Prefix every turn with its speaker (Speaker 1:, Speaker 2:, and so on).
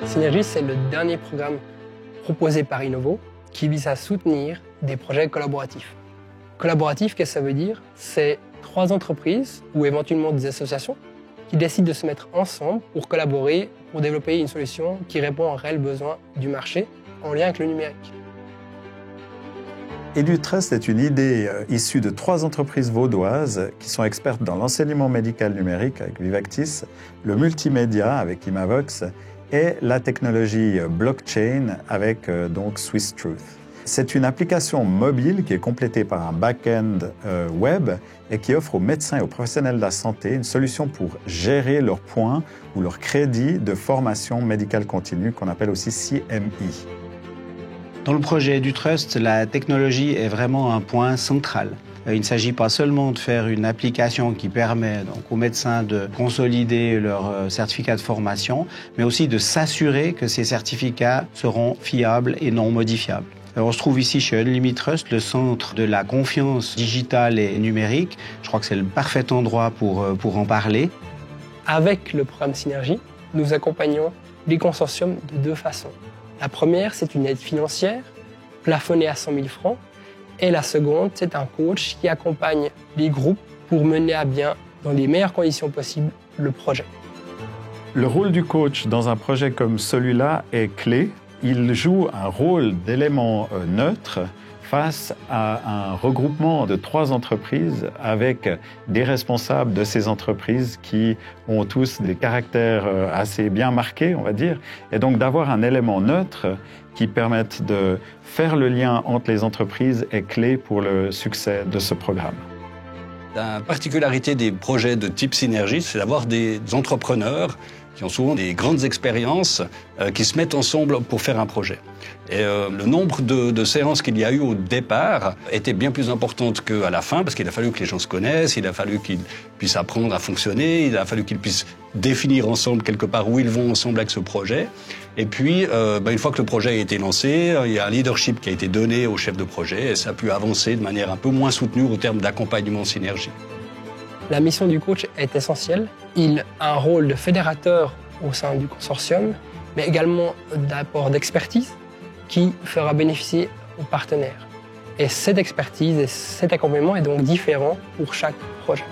Speaker 1: Synergie, c'est le dernier programme proposé par Innovo qui vise à soutenir des projets collaboratifs. Collaboratif, qu'est-ce que ça veut dire? C'est 3 entreprises ou éventuellement des associations qui décident de se mettre ensemble pour collaborer, pour développer une solution qui répond aux réels besoins du marché en lien avec le numérique.
Speaker 2: EduTrust est une idée issue de 3 entreprises vaudoises qui sont expertes dans l'enseignement médical numérique avec Vivactis, le multimédia avec Imavox et la technologie blockchain avec donc SwissTruth. C'est une application mobile qui est complétée par un back-end web et qui offre aux médecins et aux professionnels de la santé une solution pour gérer leurs points ou leurs crédits de formation médicale continue qu'on appelle aussi CMI.
Speaker 3: Dans le projet EduTrust, la technologie est vraiment un point central. Il ne s'agit pas seulement de faire une application qui permet donc aux médecins de consolider leur certificat de formation, mais aussi de s'assurer que ces certificats seront fiables et non modifiables. Alors on se trouve ici chez Unlimitrust, le centre de la confiance digitale et numérique. Je crois que c'est le parfait endroit pour en parler.
Speaker 1: Avec le programme Synergie, nous accompagnons les consortiums de 2 façons. La première, c'est une aide financière, plafonnée à 100 000 francs. Et la seconde, c'est un coach qui accompagne les groupes pour mener à bien, dans les meilleures conditions possibles, le projet.
Speaker 2: Le rôle du coach dans un projet comme celui-là est clé. Il joue un rôle d'élément neutre face à un regroupement de 3 entreprises avec des responsables de ces entreprises qui ont tous des caractères assez bien marqués, on va dire. Et donc d'avoir un élément neutre qui permette de faire le lien entre les entreprises est clé pour le succès de ce programme.
Speaker 4: La particularité des projets de type Synergie, c'est d'avoir des entrepreneurs qui ont souvent des grandes expériences, qui se mettent ensemble pour faire un projet. Et le nombre de séances qu'il y a eu au départ était bien plus importante qu'à la fin, parce qu'il a fallu que les gens se connaissent, il a fallu qu'ils puissent apprendre à fonctionner, il a fallu qu'ils puissent définir ensemble quelque part où ils vont ensemble avec ce projet. Et puis, une fois que le projet a été lancé, il y a un leadership qui a été donné au chef de projet, et ça a pu avancer de manière un peu moins soutenue au terme d'accompagnement Synergie.
Speaker 1: La mission du coach est essentielle. Il a un rôle de fédérateur au sein du consortium, mais également d'apport d'expertise qui fera bénéficier aux partenaires. Et cette expertise et cet accompagnement est donc différent pour chaque projet.